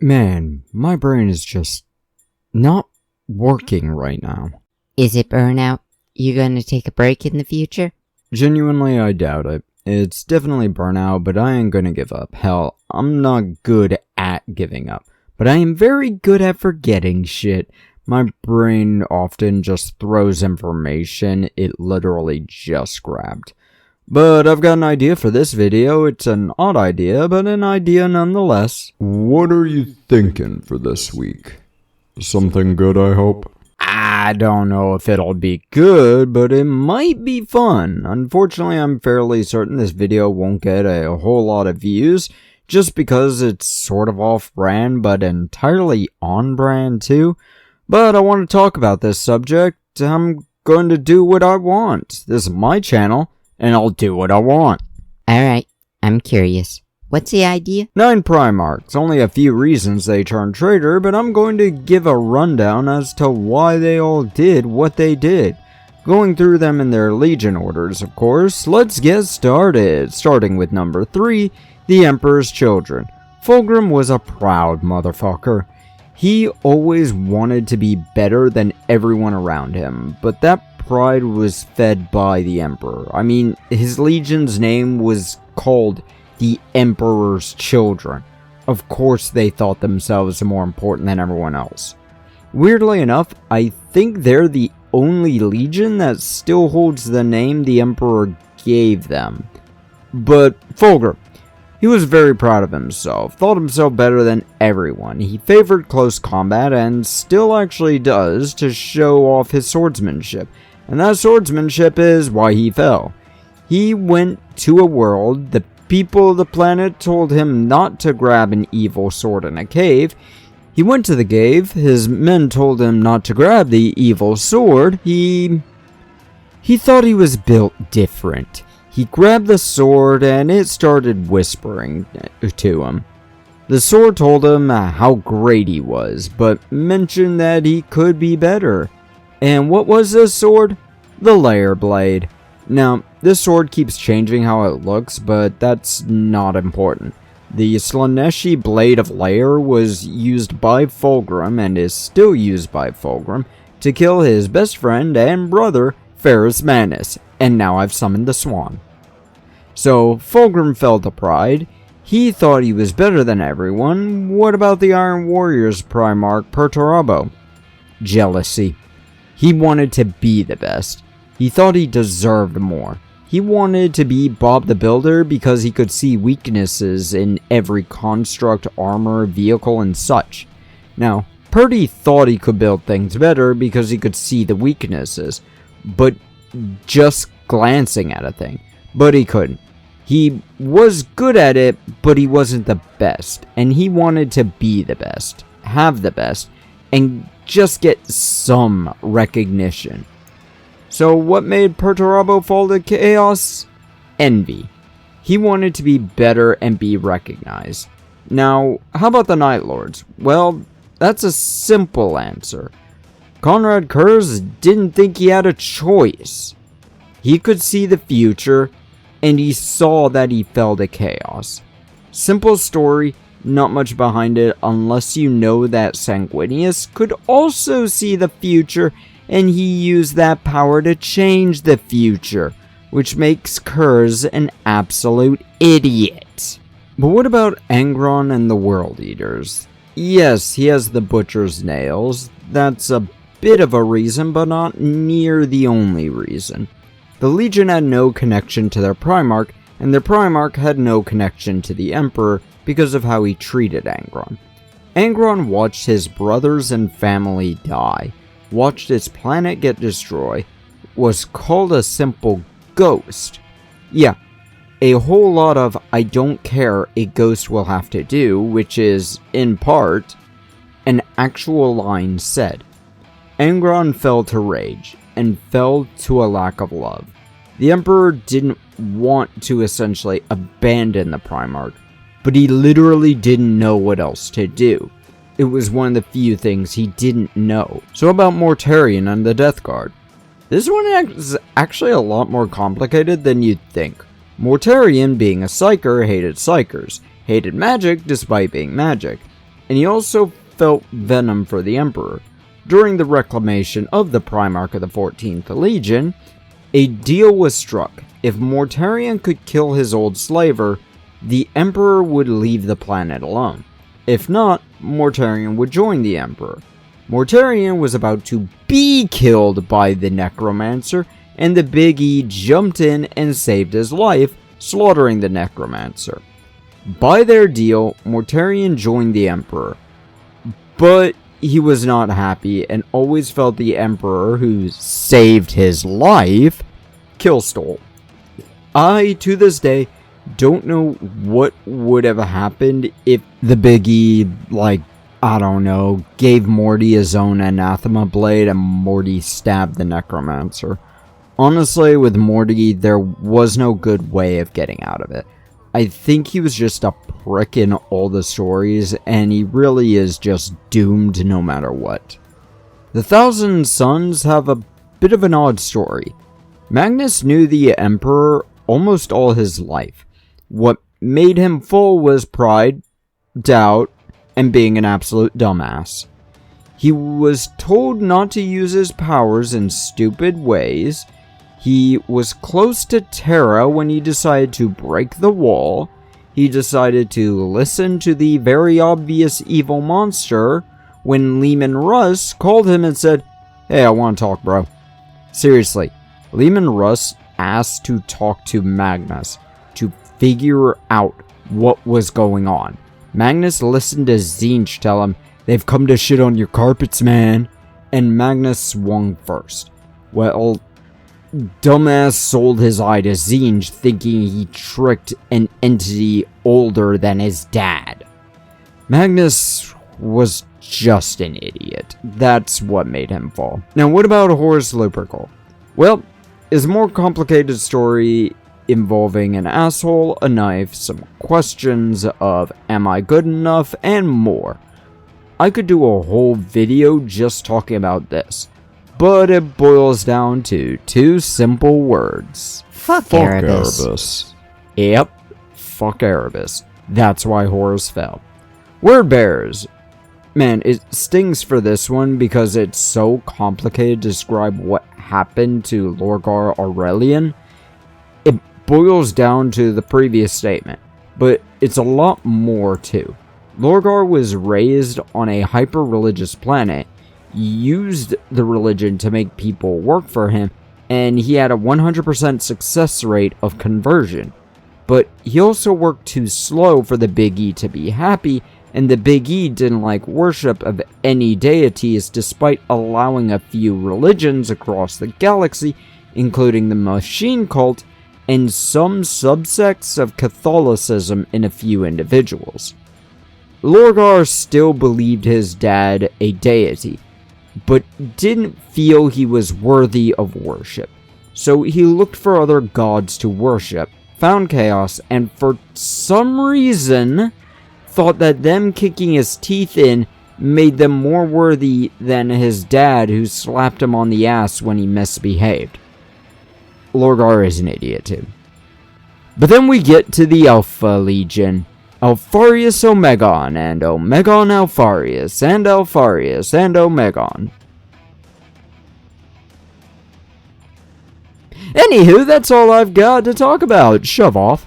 Man, my brain is just not working right now. Is it burnout? You gonna take a break in the future? Genuinely, I doubt it. It's definitely burnout, but I ain't gonna give up. Hell, I'm not good at giving up, but I am very good at forgetting shit. My brain often just throws information it literally just grabbed. But I've got an idea for this video. It's an odd idea, but an idea nonetheless. What are you thinking for this week? Something good, I hope? I don't know if it'll be good, but it might be fun. Unfortunately, I'm fairly certain this video won't get a whole lot of views, just because it's sort of off-brand, but entirely on-brand too. But I want to talk about this subject. I'm going to do what I want. This is my channel, and I'll do what I want. Alright, I'm curious. What's the idea? 9 Primarchs, only a few reasons they turned traitor, but I'm going to give a rundown as to why they all did what they did. Going through them in their legion orders, of course. Let's get started. Starting with number 3, the Emperor's Children. Fulgrim was a proud motherfucker. He always wanted to be better than everyone around him, but that pride was fed by the Emperor. I mean, his legion's name was called the Emperor's Children. Of course they thought themselves more important than everyone else. Weirdly enough, I think they're the only legion that still holds the name the Emperor gave them. But Fulgrim, he was very proud of himself, thought himself better than everyone. He favored close combat and still actually does to show off his swordsmanship. And that swordsmanship is why he fell. He went to a world, the people of the planet told him not to grab an evil sword in a cave. He went to the cave, his men told him not to grab the evil sword. He thought he was built different. He grabbed the sword and it started whispering to him. The sword told him how great he was, but mentioned that he could be better. And what was this sword? The Layer Blade. Now, this sword keeps changing how it looks, but that's not important. The Slaneshi Blade of Layer was used by Fulgrim, and is still used by Fulgrim, to kill his best friend and brother, Ferrus Manus, and now I've summoned the Swan. So, Fulgrim fell to pride. He thought he was better than everyone. What about the Iron Warriors Primarch Perturabo? Jealousy. He wanted to be the best. He thought he deserved more. He wanted to be Bob the Builder because he could see weaknesses in every construct, armor, vehicle, and such. Now, Purdy thought he could build things better because he could see the weaknesses, but just glancing at a thing. But he couldn't. He was good at it, but he wasn't the best, and he wanted to be the best, have the best, and just get some recognition. So what made Perturabo fall to chaos? Envy. He wanted to be better and be recognized. Now, how about the Night Lords? Well, that's a simple answer. Konrad Curze didn't think he had a choice. He could see the future, and he saw that he fell to chaos. Simple story, not much behind it unless you know that Sanguinius could also see the future, and he used that power to change the future, which makes Curze an absolute idiot. But what about Angron and the World Eaters? Yes, he has the Butcher's Nails. That's a bit of a reason, but not near the only reason. The Legion had no connection to their Primarch, and their Primarch had no connection to the Emperor because of how he treated Angron. Angron watched his brothers and family die, watched his planet get destroyed, was called a simple ghost. Yeah, a whole lot of I don't care a ghost will have to do, which is, in part, an actual line said. Angron fell to rage, and fell to a lack of love. The Emperor didn't want to essentially abandon the Primarch, but he literally didn't know what else to do. It was one of the few things he didn't know. So about Mortarion and the Death Guard. This one is actually a lot more complicated than you'd think. Mortarion, being a Psyker, hated Psykers, hated magic despite being magic, and he also felt venom for the Emperor. During the reclamation of the Primarch of the 14th Legion, a deal was struck. If Mortarion could kill his old slaver, the Emperor would leave the planet alone. If not, Mortarion would join the Emperor. Mortarion was about to be killed by the Necromancer, and the Big E jumped in and saved his life, slaughtering the Necromancer. By their deal, Mortarion joined the Emperor, but he was not happy and always felt the Emperor, who saved his life, kill-stole. I, to this day, don't know what would have happened if the Big E, I don't know, gave Morty his own anathema blade and Morty stabbed the Necromancer. Honestly, with Morty, there was no good way of getting out of it. I think he was just a prick in all the stories, and he really is just doomed no matter what. The Thousand Sons have a bit of an odd story. Magnus knew the Emperor almost all his life. What made him fall was pride, doubt, and being an absolute dumbass. He was told not to use his powers in stupid ways. He was close to Terra when he decided to break the wall. He decided to listen to the very obvious evil monster when Lehman Russ called him and said, "Hey, I want to talk, bro." Seriously, Lehman Russ asked to talk to Magnus to figure out what was going on. Magnus listened to Tzeentch tell him, "They've come to shit on your carpets, man," and Magnus swung first. Well, dumbass sold his eye to Tzeentch, thinking he tricked an entity older than his dad. Magnus was just an idiot. That's what made him fall. Now, what about Horus Lupercal? Well, it's a more complicated story involving an asshole, a knife, some questions of am I good enough, and more. I could do a whole video just talking about this, but it boils down to two simple words. Fuck Erebus. Yep, fuck Erebus. That's why Horus fell. Word bearers. Man, it stings for this one because it's so complicated to describe what happened to Lorgar Aurelian. It boils down to the previous statement, but it's a lot more too. Lorgar was raised on a hyper-religious planet, used the religion to make people work for him, and he had a 100% success rate of conversion. But he also worked too slow for the Big E to be happy, and the Big E didn't like worship of any deities despite allowing a few religions across the galaxy, including the Machine Cult, and some subsects of Catholicism in a few individuals. Lorgar still believed his dad a deity, but didn't feel he was worthy of worship. So he looked for other gods to worship, found Chaos, and for some reason thought that them kicking his teeth in made them more worthy than his dad, who slapped him on the ass when he misbehaved. Lorgar is an idiot too. But then we get to the Alpha Legion. Alfarius Omegon, and Omegon Alfarius, and Alfarius, and Omegon. Anywho, that's all I've got to talk about. Shove off.